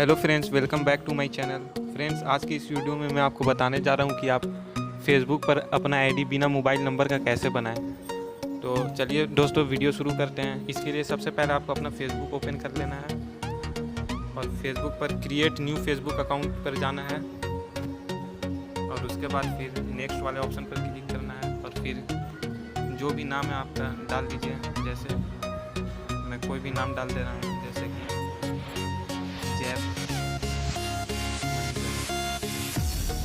Hello friends, welcome back to my channel. Friends, आज की इस वीडियो में मैं आपको बताने जा रहा हूं कि आप फेसबुक पर अपना आईडी बिना मोबाइल नंबर का कैसे बनाएं। तो चलिए दोस्तों, वीडियो शुरू करते हैं। इसके लिए सबसे पहले आपको अपना फेसबुक ओपन कर लेना है और फेसबुक पर क्रिएट न्यू फेसबुक अकाउंट पर जाना है और उसके बाद फिर नेक्स्ट वाले ऑप्शन पर क्लिक करना है और फिर जो भी नाम है आपका डाल दीजिए। जैसे मैं कोई भी नाम डाल दे रहा हूँ, जैसे कि जैब।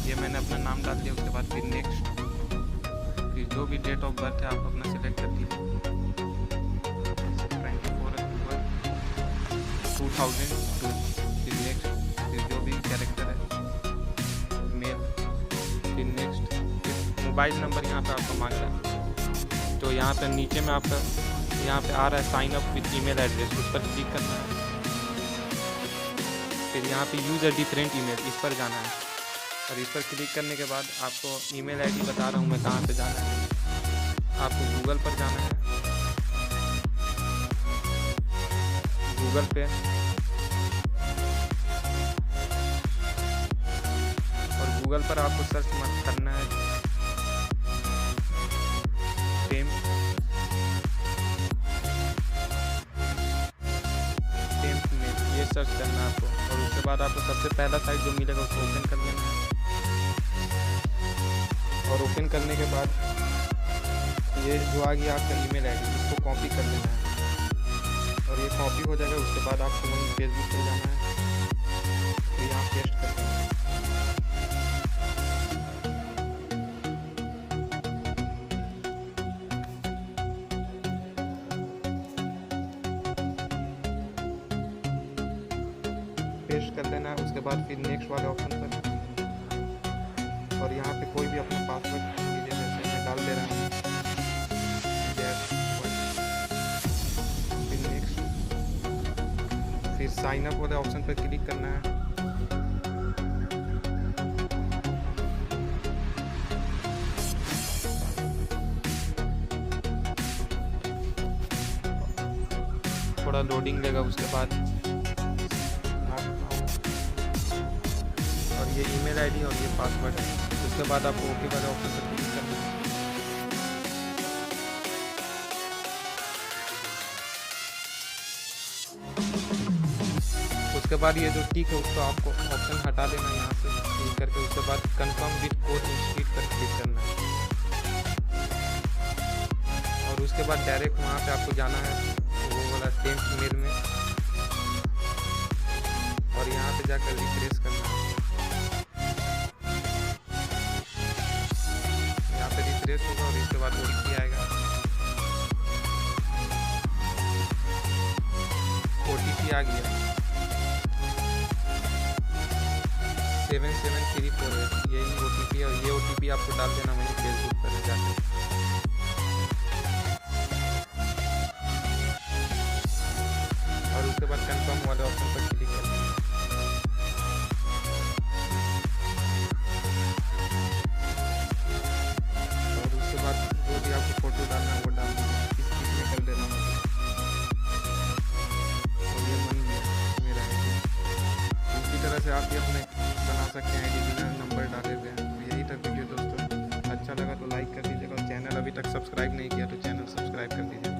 ये मैंने अपना नाम डाल दिया। उसके बाद फिर नेक्स्ट, फिर जो भी डेट ऑफ बर्थ है आप अपना सिलेक्ट कर दीजिए। 24/2002। फिर नेक्स्ट, फिर जो भी कैरेक्टर है मेल। फिर नेक्स्ट, फिर मोबाइल नंबर यहाँ पे आपको मांग रहा है। तो यहाँ पे नीचे में आपका यहाँ पे आ रहा है sign up with email address, उस पर क्लिक करना है। फिर यहाँ पे यूज़ अ डिफरेंट ईमेल, इस पर जाना है और इस पर क्लिक करने के बाद आपको ईमेल आईडी बता रहा हूँ मैं कहाँ पे जाना है। आपको गूगल पर जाना है। गूगल पे और गूगल पर आपको सर्च मत करना है सेम ये सर्च करना है आपको। और उसके बाद आपको सबसे पहला साइट जो मिलेगा उसको ओपन कर लेना है और ओपन करने के बाद ये जो आ गया आपका ईमेल आईडी, इसको कॉपी कर लेना है और ये कॉपी हो जाएगा। उसके बाद आपको वहीं फेसबुक पर जाना है तो यहाँ पेस्ट कर देना है। पेस्ट कर देना है। उसके बाद फिर नेक्स्ट वाले ऑप्शन पर और यहाँ पे कोई भी अपना पासवर्ड दीजिए। जैसे मैं डाल दे रहा हूँ फिर नेक्स्ट, फिर साइन अप वाले ऑप्शन पर क्लिक करना है। थोड़ा लोडिंग लेगा। उसके बाद और ये ईमेल आईडी और ये पासवर्ड है। उसके बाद आपको ओके वाले ऑप्शन पर क्लिक करना है। उसके बाद ये जो टिक है उसको आपको ऑप्शन हटा देना है यहाँ से क्लिक करके। उसके बाद कंफर्म विद कोड इंस्टीट्यूट पर क्लिक करना है और उसके बाद डायरेक्ट वहाँ पे आपको जाना है वो वाला सेम ईमेल में और यहाँ पे जाकर रिफ्रेश करना है। रिफ्रेश होगा और इसके बाद OTP आएगा। OTP आ गया 7734। यही OTP है और ये OTP आपको डाल देना वहीं फेसबुक पर जाकर। और उसके बाद कंफर्म वाले ऑप्शन पर क्लिक करना है। जो भी आपको फोटो डालना है वो डाल दीजिए। इस चीज़ में कर देना मुझे और ये बन गया मेरा आईडी। इसी तरह से आप भी अपने बना सकते हैं आईडी बिना नंबर डाले हुए। तो यही था वीडियो दोस्तों। अच्छा लगा तो लाइक कर दीजिएगा और चैनल अभी तक सब्सक्राइब नहीं किया तो चैनल सब्सक्राइब कर दीजिए।